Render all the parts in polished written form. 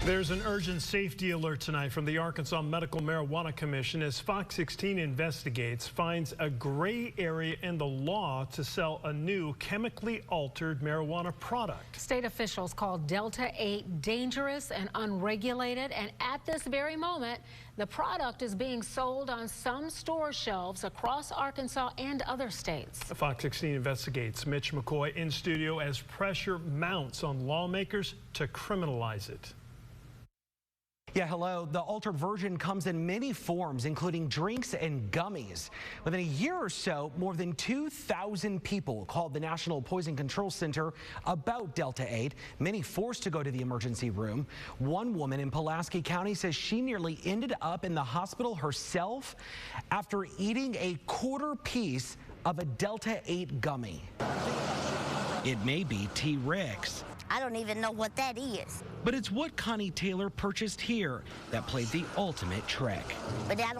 There's an urgent safety alert tonight from the Arkansas Medical Marijuana Commission as Fox 16 investigates, finds a gray area in the law to sell a new chemically altered marijuana product. State officials call Delta-8 dangerous and unregulated, and at this very moment, the product is being sold on some store shelves across Arkansas and other states. Fox 16 investigates. Mitch McCoy in studio as pressure mounts on lawmakers to criminalize it. Yeah, hello. The altered version comes in many forms, including drinks and gummies. Within a year or so, more than 2,000 people called the National Poison Control Center about Delta-8, many forced to go to the emergency room. One woman in Pulaski County says she nearly ended up in the hospital herself after eating a quarter piece of a Delta-8 gummy. It may be T-Rex. I don't even know what that is. But it's what Connie Taylor purchased here that played the ultimate trick. But I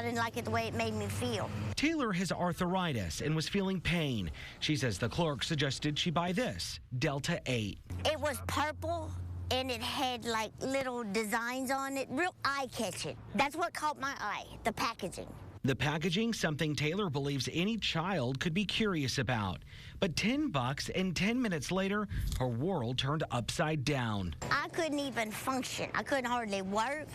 didn't like it the way it made me feel. Taylor has arthritis and was feeling pain. She says the clerk suggested she buy this, Delta-8. It was purple and it had like little designs on it, real eye-catching. That's what caught my eye, the packaging. The packaging, something Taylor believes any child could be curious about. But $10 and 10 minutes later, her world turned upside down. I couldn't even function. I couldn't hardly work.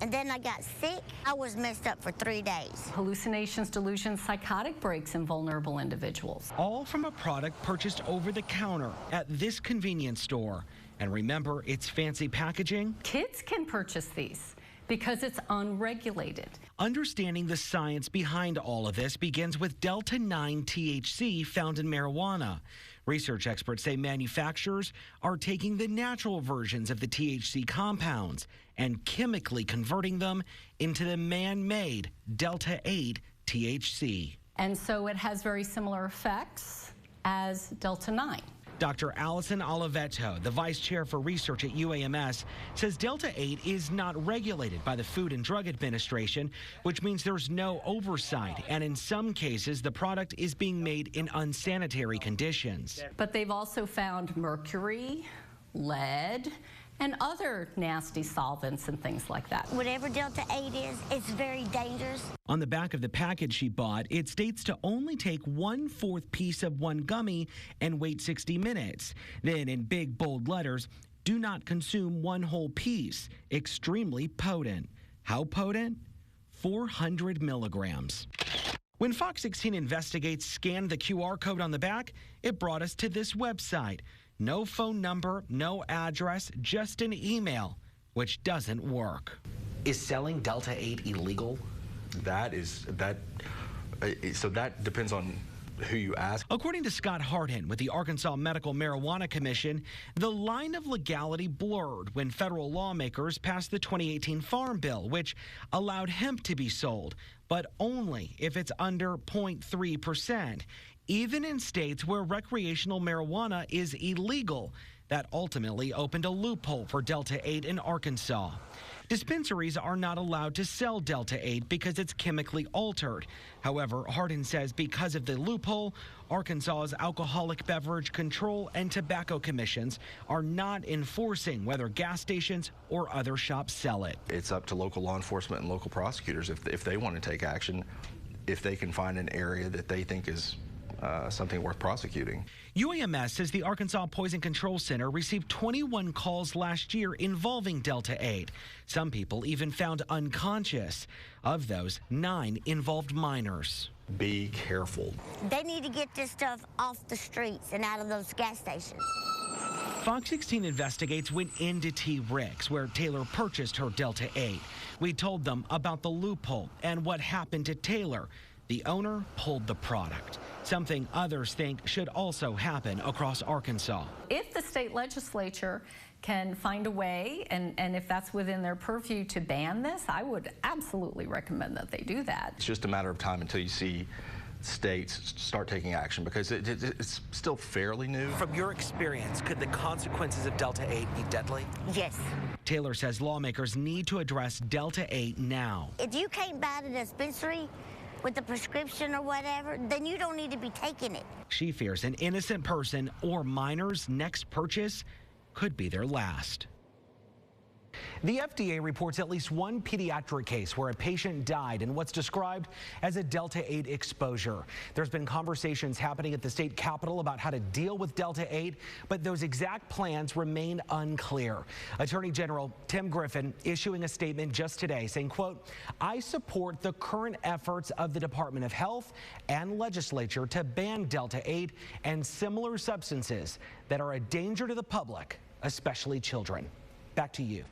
And then I got sick. I was messed up for 3 days. Hallucinations, delusions, psychotic breaks in vulnerable individuals. All from a product purchased over the counter at this convenience store. And remember, its fancy packaging? Kids can purchase these because it's unregulated. Understanding the science behind all of this begins with Delta-9 THC found in marijuana. Research experts say manufacturers are taking the natural versions of the THC compounds and chemically converting them into the man-made Delta-8 THC. And so it has very similar effects as Delta-9. Dr. Allison Olivetto, the vice chair for research at UAMS, says Delta-8 is not regulated by the Food and Drug Administration, which means there's no oversight. And in some cases, the product is being made in unsanitary conditions. But they've also found mercury, lead, and other nasty solvents and things like that. Whatever Delta-8 is, it's very dangerous. On the back of the package she bought, it states to only take 1/4 piece of one gummy and wait 60 minutes. Then in big bold letters, do not consume one whole piece. Extremely potent. How potent? 400 milligrams. When Fox 16 Investigates scanned the QR code on the back, it brought us to this website. No phone number, no address, just an email, which doesn't work. Is selling Delta-8 illegal? So that depends on who you ask. According to Scott Hardin with the Arkansas Medical Marijuana Commission, the line of legality blurred when federal lawmakers passed the 2018 Farm Bill, which allowed hemp to be sold, but only if it's under 0.3%. Even in states where recreational marijuana is illegal. That ultimately opened a loophole for Delta-8 in Arkansas. Dispensaries are not allowed to sell Delta-8 because it's chemically altered. However, Hardin says because of the loophole, Arkansas's Alcoholic Beverage Control and Tobacco Commissions are not enforcing whether gas stations or other shops sell it. It's up to local law enforcement and local prosecutors if they want to take action, if they can find an area that they think is something worth prosecuting. UAMS says the Arkansas Poison Control Center received 21 calls last year involving Delta-8. Some people even found unconscious. Of those, 9 involved minors. Be careful. They need to get this stuff off the streets and out of those gas stations. Fox 16 Investigates went into T-Rex, where Taylor purchased her Delta-8. We told them about the loophole and what happened to Taylor. The owner pulled the product, something others think should also happen across Arkansas. If the state legislature can find a way, and if that's within their purview to ban this, I would absolutely recommend that they do that. It's just a matter of time until you see states start taking action because it's still fairly new. From your experience, could the consequences of Delta-8 be deadly? Yes. Taylor says lawmakers need to address Delta-8 now. If you can't buy at a dispensary with a prescription or whatever, then you don't need to be taking it. She fears an innocent person or minor's next purchase could be their last. The FDA reports at least one pediatric case where a patient died in what's described as a Delta-8 exposure. There's been conversations happening at the state capitol about how to deal with Delta-8, but those exact plans remain unclear. Attorney General Tim Griffin issuing a statement just today saying, quote, "I support the current efforts of the Department of Health and legislature to ban Delta-8 and similar substances that are a danger to the public, especially children." Back to you.